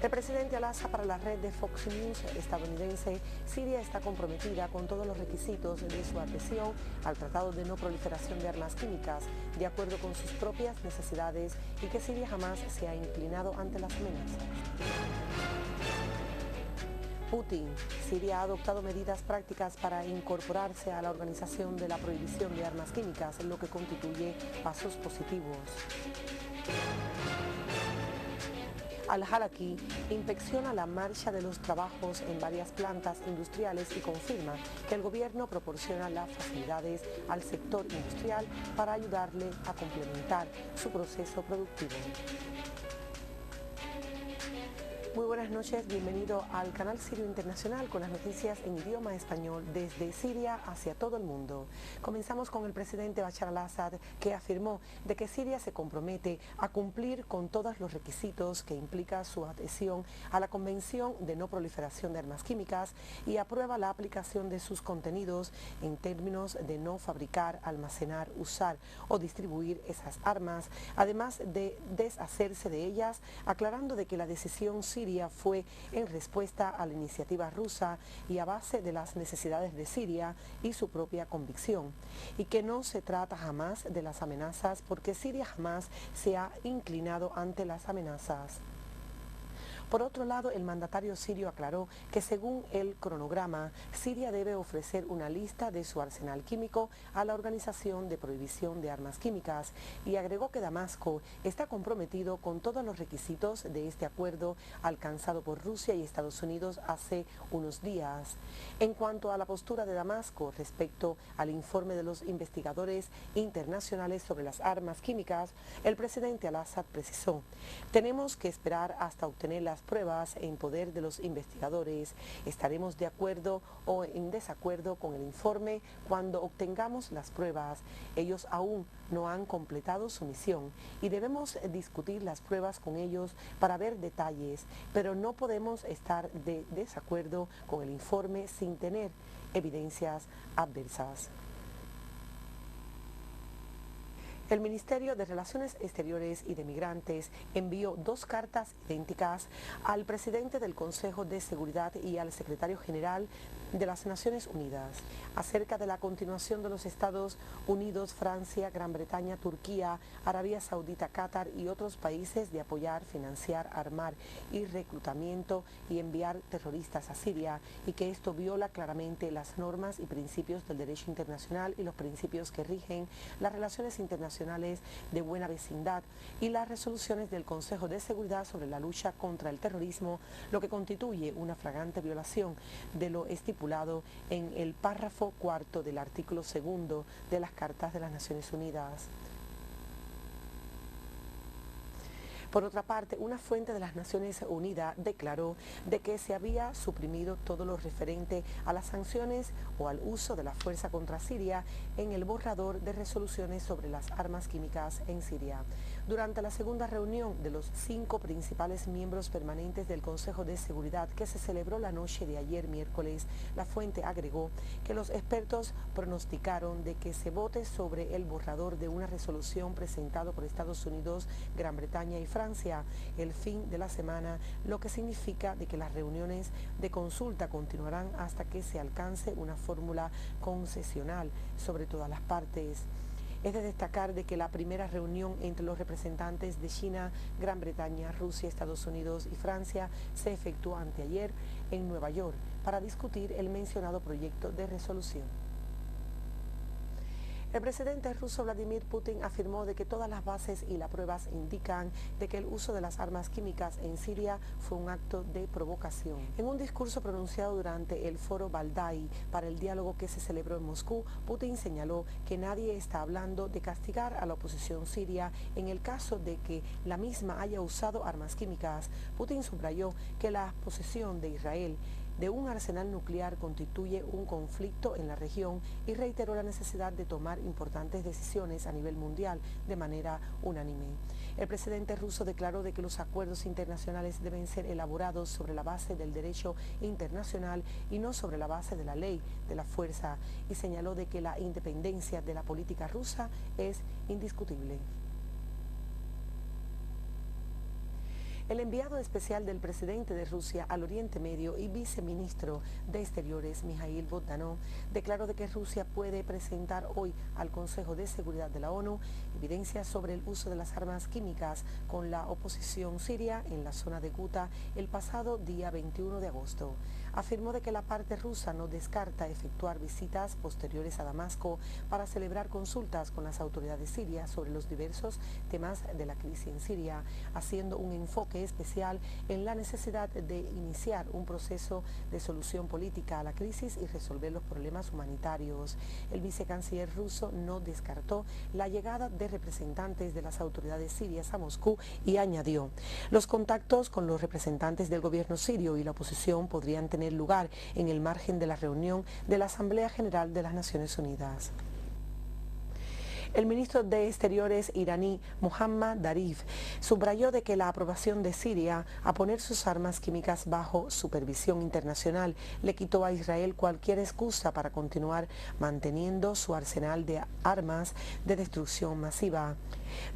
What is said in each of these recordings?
El presidente Al-Assad para la red de Fox News estadounidense, Siria está comprometida con todos los requisitos de su adhesión al Tratado de No Proliferación de Armas Químicas, de acuerdo con sus propias necesidades, y que Siria jamás se ha inclinado ante las amenazas. Putin. Siria ha adoptado medidas prácticas para incorporarse a la Organización de la Prohibición de Armas Químicas, lo que constituye pasos positivos. Al-Halaki inspecciona la marcha de los trabajos en varias plantas industriales y confirma que el gobierno proporciona las facilidades al sector industrial para ayudarle a complementar su proceso productivo. Muy buenas noches, bienvenido al canal Sirio Internacional con las noticias en idioma español desde Siria hacia todo el mundo. Comenzamos con el presidente Bashar al-Assad, que afirmó de que Siria se compromete a cumplir con todos los requisitos que implica su adhesión a la Convención de No Proliferación de Armas Químicas y aprueba la aplicación de sus contenidos en términos de no fabricar, almacenar, usar o distribuir esas armas, además de deshacerse de ellas, aclarando de que la decisión siria fue en respuesta a la iniciativa rusa y a base de las necesidades de Siria y su propia convicción, y que no se trata jamás de las amenazas porque Siria jamás se ha inclinado ante las amenazas. Por otro lado, el mandatario sirio aclaró que según el cronograma, Siria debe ofrecer una lista de su arsenal químico a la Organización de Prohibición de Armas Químicas y agregó que Damasco está comprometido con todos los requisitos de este acuerdo alcanzado por Rusia y Estados Unidos hace unos días. En cuanto a la postura de Damasco respecto al informe de los investigadores internacionales sobre las armas químicas, el presidente Al-Assad precisó: tenemos que esperar hasta obtener las pruebas en poder de los investigadores. Estaremos de acuerdo o en desacuerdo con el informe cuando obtengamos las pruebas. Ellos aún no han completado su misión y debemos discutir las pruebas con ellos para ver detalles, pero no podemos estar de desacuerdo con el informe sin tener evidencias adversas. El Ministerio de Relaciones Exteriores y de Migrantes envió 2 cartas idénticas al presidente del Consejo de Seguridad y al secretario general de las Naciones Unidas acerca de la continuación de los Estados Unidos, Francia, Gran Bretaña, Turquía, Arabia Saudita, Qatar y otros países de apoyar, financiar, armar y reclutamiento y enviar terroristas a Siria, y que esto viola claramente las normas y principios del derecho internacional y los principios que rigen las relaciones internacionales de buena vecindad y las resoluciones del Consejo de Seguridad sobre la lucha contra el terrorismo, lo que constituye una flagrante violación de lo estipulado en el párrafo 4 del artículo 2 de las Cartas de las Naciones Unidas. Por otra parte, una fuente de las Naciones Unidas declaró de que se había suprimido todo lo referente a las sanciones o al uso de la fuerza contra Siria en el borrador de resoluciones sobre las armas químicas en Siria. Durante la segunda reunión de los 5 principales miembros permanentes del Consejo de Seguridad que se celebró la noche de ayer miércoles, la fuente agregó que los expertos pronosticaron de que se vote sobre el borrador de una resolución presentado por Estados Unidos, Gran Bretaña y Francia el fin de la semana, lo que significa de que las reuniones de consulta continuarán hasta que se alcance una fórmula concesional sobre todas las partes. Es de destacar de que la primera reunión entre los representantes de China, Gran Bretaña, Rusia, Estados Unidos y Francia se efectuó anteayer en Nueva York para discutir el mencionado proyecto de resolución. El presidente ruso Vladimir Putin afirmó de que todas las bases y las pruebas indican de que el uso de las armas químicas en Siria fue un acto de provocación. En un discurso pronunciado durante el foro Valdai para el diálogo que se celebró en Moscú, Putin señaló que nadie está hablando de castigar a la oposición siria en el caso de que la misma haya usado armas químicas. Putin subrayó que la posesión de Israel de un arsenal nuclear constituye un conflicto en la región y reiteró la necesidad de tomar importantes decisiones a nivel mundial de manera unánime. El presidente ruso declaró de que los acuerdos internacionales deben ser elaborados sobre la base del derecho internacional y no sobre la base de la ley de la fuerza, y señaló de que la independencia de la política rusa es indiscutible. El enviado especial del presidente de Rusia al Oriente Medio y viceministro de Exteriores, Mikhail Bogdanov, declaró de que Rusia puede presentar hoy al Consejo de Seguridad de la ONU evidencias sobre el uso de las armas químicas con la oposición siria en la zona de Guta el pasado día 21 de agosto. Afirmó de que la parte rusa no descarta efectuar visitas posteriores a Damasco para celebrar consultas con las autoridades sirias sobre los diversos temas de la crisis en Siria, haciendo un enfoque especial en la necesidad de iniciar un proceso de solución política a la crisis y resolver los problemas humanitarios. El vicecanciller ruso no descartó la llegada de representantes de las autoridades sirias a Moscú y añadió: los contactos con los representantes del gobierno sirio y la oposición podrían tener lugar en el margen de la reunión de la Asamblea General de las Naciones Unidas. El ministro de Exteriores iraní, Mohammad Zarif, subrayó de que la aprobación de Siria a poner sus armas químicas bajo supervisión internacional le quitó a Israel cualquier excusa para continuar manteniendo su arsenal de armas de destrucción masiva.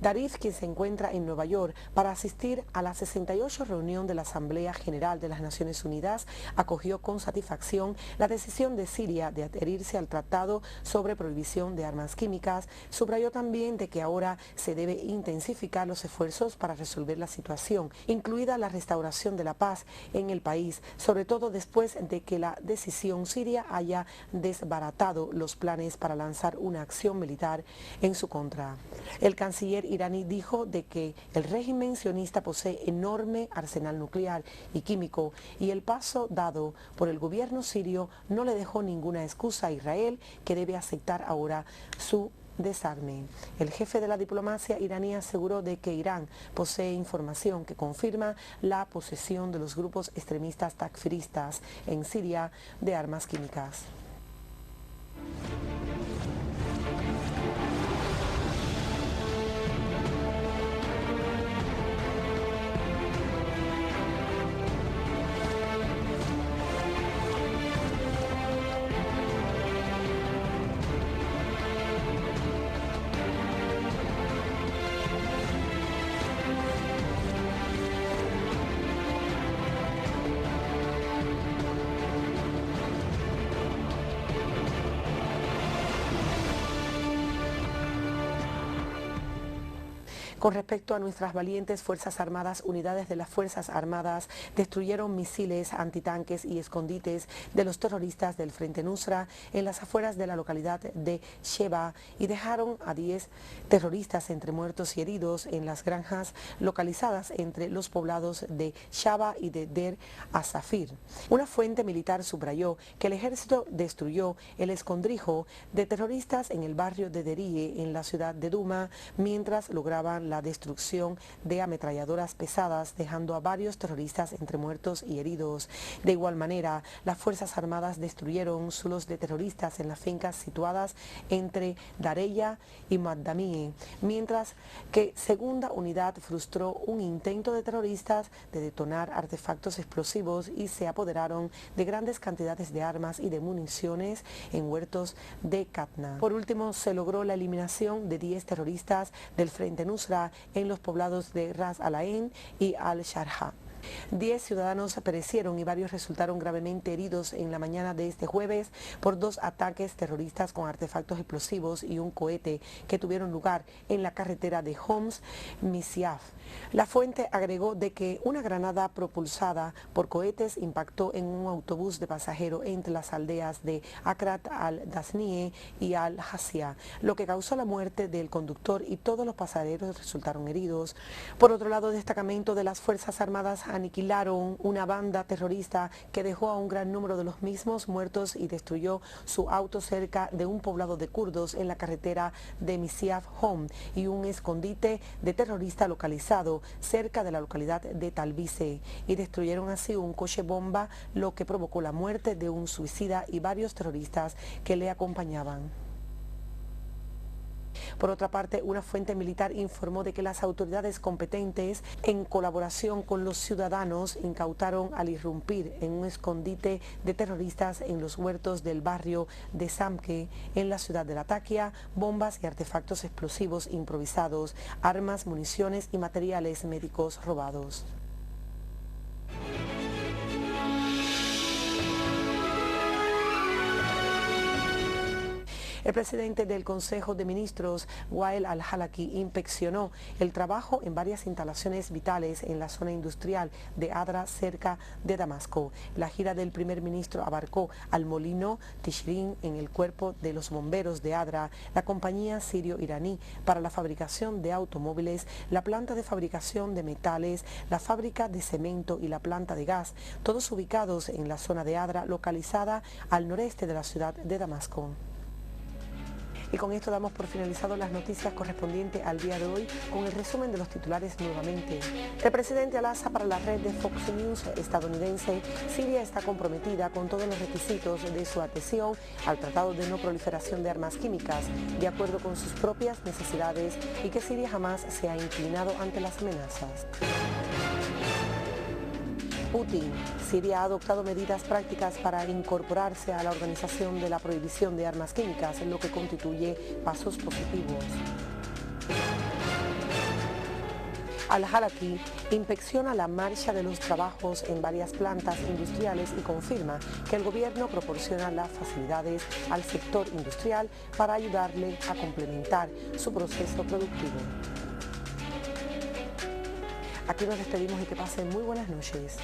Zarif, quien se encuentra en Nueva York para asistir a la 68 reunión de la Asamblea General de las Naciones Unidas, acogió con satisfacción la decisión de Siria de adherirse al Tratado sobre Prohibición de Armas Químicas. Subrayó también de que ahora se debe intensificar los esfuerzos para resolver la situación, incluida la restauración de la paz en el país, sobre todo después de que la decisión siria haya desbaratado los planes para lanzar una acción militar en su contra. El canciller iraní dijo de que el régimen sionista posee enorme arsenal nuclear y químico y el paso dado por el gobierno sirio no le dejó ninguna excusa a Israel, que debe aceptar ahora su desarme. El jefe de la diplomacia iraní aseguró de que Irán posee información que confirma la posesión de los grupos extremistas takfiristas en Siria de armas químicas. Con respecto a nuestras valientes Fuerzas Armadas, unidades de las Fuerzas Armadas destruyeron misiles, antitanques y escondites de los terroristas del Frente Nusra en las afueras de la localidad de Sheba y dejaron a 10 terroristas entre muertos y heridos en las granjas localizadas entre los poblados de Shaba y de Der Asafir. Una fuente militar subrayó que el ejército destruyó el escondrijo de terroristas en el barrio de Derie, en la ciudad de Duma, mientras lograban la destrucción de ametralladoras pesadas, dejando a varios terroristas entre muertos y heridos. De igual manera, las Fuerzas Armadas destruyeron zulos de terroristas en las fincas situadas entre Dareya y Maddamie, mientras que segunda unidad frustró un intento de terroristas de detonar artefactos explosivos y se apoderaron de grandes cantidades de armas y de municiones en huertos de Katna. Por último, se logró la eliminación de 10 terroristas del Frente Nusra en los poblados de Ras Al Ain y Al-Sharha. 10 ciudadanos perecieron y varios resultaron gravemente heridos en la mañana de este jueves por 2 ataques terroristas con artefactos explosivos y un cohete que tuvieron lugar en la carretera de Homs, Misyaf. La fuente agregó de que una granada propulsada por cohetes impactó en un autobús de pasajeros entre las aldeas de Akrat al-Dasnie y al-Hasia, lo que causó la muerte del conductor y todos los pasajeros resultaron heridos. Por otro lado, destacamento de las Fuerzas Armadas aniquilaron una banda terrorista que dejó a un gran número de los mismos muertos y destruyó su auto cerca de un poblado de kurdos en la carretera de Misyaf Hom y un escondite de terrorista localizado cerca de la localidad de Talbice, y destruyeron así un coche bomba, lo que provocó la muerte de un suicida y varios terroristas que le acompañaban. Por otra parte, una fuente militar informó de que las autoridades competentes, en colaboración con los ciudadanos, incautaron al irrumpir en un escondite de terroristas en los huertos del barrio de Samke, en la ciudad de Latakia, bombas y artefactos explosivos improvisados, armas, municiones y materiales médicos robados. El presidente del Consejo de Ministros, Wael Al-Halaki, inspeccionó el trabajo en varias instalaciones vitales en la zona industrial de Adra, cerca de Damasco. La gira del primer ministro abarcó al molino Tishrin en el cuerpo de los bomberos de Adra, la compañía sirio-iraní para la fabricación de automóviles, la planta de fabricación de metales, la fábrica de cemento y la planta de gas, todos ubicados en la zona de Adra, localizada al noreste de la ciudad de Damasco. Y con esto damos por finalizado las noticias correspondientes al día de hoy, con el resumen de los titulares nuevamente. El presidente Al-Assad para la red de Fox News estadounidense: Siria está comprometida con todos los requisitos de su adhesión al Tratado de No Proliferación de Armas Químicas, de acuerdo con sus propias necesidades, y que Siria jamás se ha inclinado ante las amenazas. Putin: Siria ha adoptado medidas prácticas para incorporarse a la Organización de la Prohibición de Armas Químicas, lo que constituye pasos positivos. Al-Halaki inspecciona la marcha de los trabajos en varias plantas industriales y confirma que el gobierno proporciona las facilidades al sector industrial para ayudarle a complementar su proceso productivo. Aquí nos despedimos y que pasen muy buenas noches.